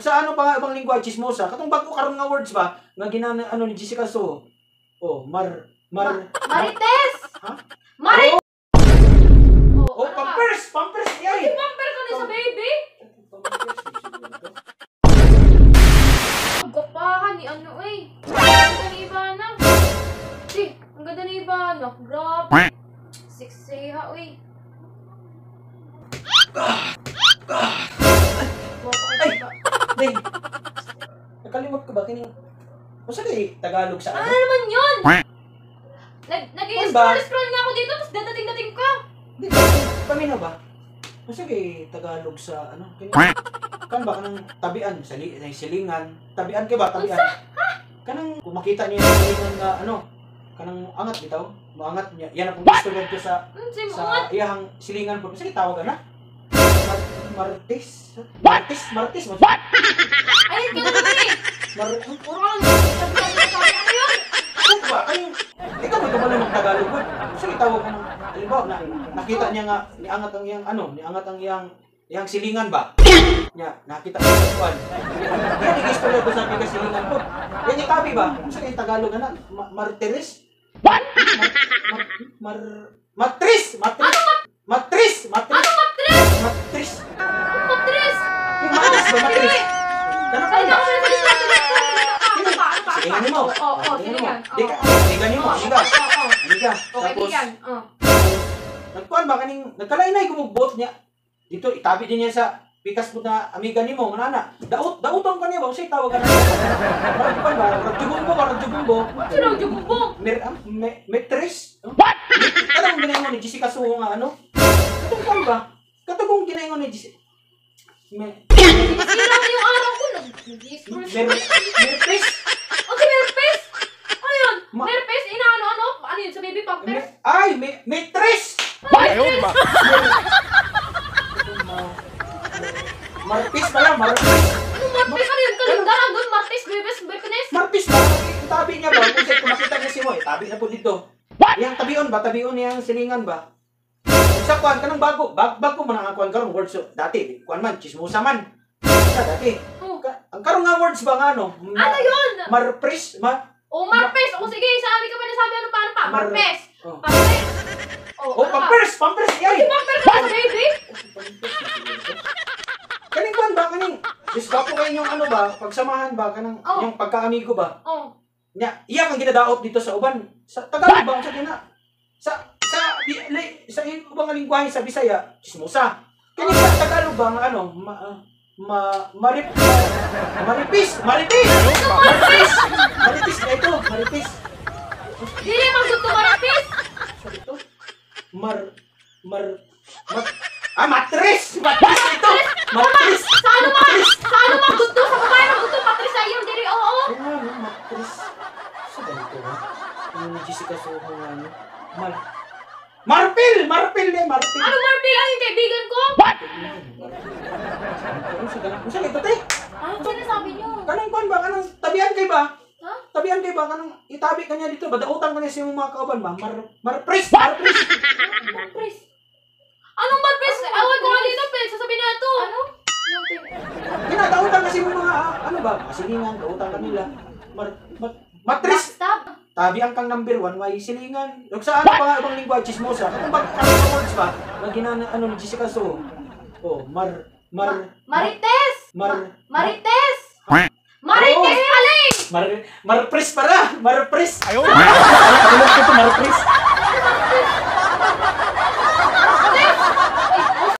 Sa ano pa nga ibang lingwa chismosa, katong bago karon nga words ba nga ginana ano ni Jessica So. Oh, Marites. Ha? Marites. Oh, pampers yay. Pampers ko ni sa baby. Ang gapahan ni ano eh. Ang ganda ni Ivana. Ang ganda ni Ivana. Grabe. Siksiha uy. Ay, nakalimot ko ba kini? Usa kay Tagalog sa Ano ano? naman yun? Nag-scroll nga ako dito, tapos dadating-dating ka. Di paminaw ba? Usa kay Tagalog sa ano? Kini? Kan ba kanang tabian sa silingan? Tabian kay ba tabian? Kanang kung makita niyo yung silingan nga ano, kanang angat bitaw, maangat niya. Yan ang gusto ko sa iyang silingan po. Kasi tawag na. Martis mo. Ayun ka na ba eh? Puro ka lang ano yun? Ano ba? Ikaw ba ito ng Tagalog mo? Sige, tawag mo. Halimbawa, nakita niya nga, niangat ang iyang ano, niangat ang iyang silingan ba? Nakita ko sa kuwan. Yan, i-istorya ko sa aking silingan po. Yan yung tabi ba? Ano sa kayong Tagalog na? Martiris? Matris! Matris! Yung matris ba? Matris? Ganun ka ba? Silingan mo. Oo, silingan. Silingan mo. Amiga. Tapos, nagkuhan ba kaning, nagkalainay kumugbot niya. Dito, itabi din niya sa pikas mo na amiga ni mo, manana. Dauton ka niya ba? Usay tawag ka na. Maragpan ba? Ragjubumbo. Sino ang jubumbo? Metris? What? Katong ginayon ni Jessica So nga ano? Katong ba? Katong ginayon ni Jessica. Sira na yung araw ko. Merpes? Okay, Merpes? Ano yun? Merpes? Ano? Ano yun? Sa baby pampers? Ay, Metris! Ayun ba? Marpis pala, Marpis. Ano Marpis? Ano yun? Kalendaran doon? Martis, Bebes, Berkenes? Marpis ba? Tabi niya ba? Kung makita niya si Moy, tabi na po dito. Yang tabion ba? Tabion niyang silingan ba? Sa kuan kanang bago mo nang kuan karon words dati kuan man chismosa man dati ang karon nga words ba nga ano yun marpris Marpes o sige sabi ka pa nasabi ano paano pa Marpes pampers yay pampers ka sa baby kaning kuan ba kaning dispa po kayo yung ano ba pagsamahan ba kanang yung pagkaamigo ba iya kang ginadaot dito sa uban sa Tagalog ba sa kina sa ibang lingwahe sa Bisaya, chismosa. Kani sa Tagalog ba nga ano, maripis na ito, maripis. Dili magsuto maripis. Sa ito, matris ito, matris. Sa ano magsuto sa babae magsuto matris sa iyo dili oo. Matris. Sa ganito ha. Yung Jessica So ano, Marpil! Ano Marpil? Ano yung kaibigan ko? What? Ano sa ito, te? Ano sinasabi niyo? Kanang kuan ba? Kanang tabihan kay ba? Ha? Tabihan kay ba? Kanang itabi ka niya dito. Badautang ka niya sa iyong mga kauban ba? Marpris! Marpris? Anong Marpris? Awan ko nga dito, Pel. Sasabihin na ito. Ano? Dautang kasi mga ano ba? Silingan, dautang kanila. Matris! Stop! Tabi ang kang number 1, may silingan. Huwag sa ano pa nga ibang lingwa, chismosa. Kung bakit words ba? Nagina ano ni Jessica So. Oh, Marites! Marites! Maripis Kaling! Marpris para! Marpris! Ayun! Ano ko ito, Marpris?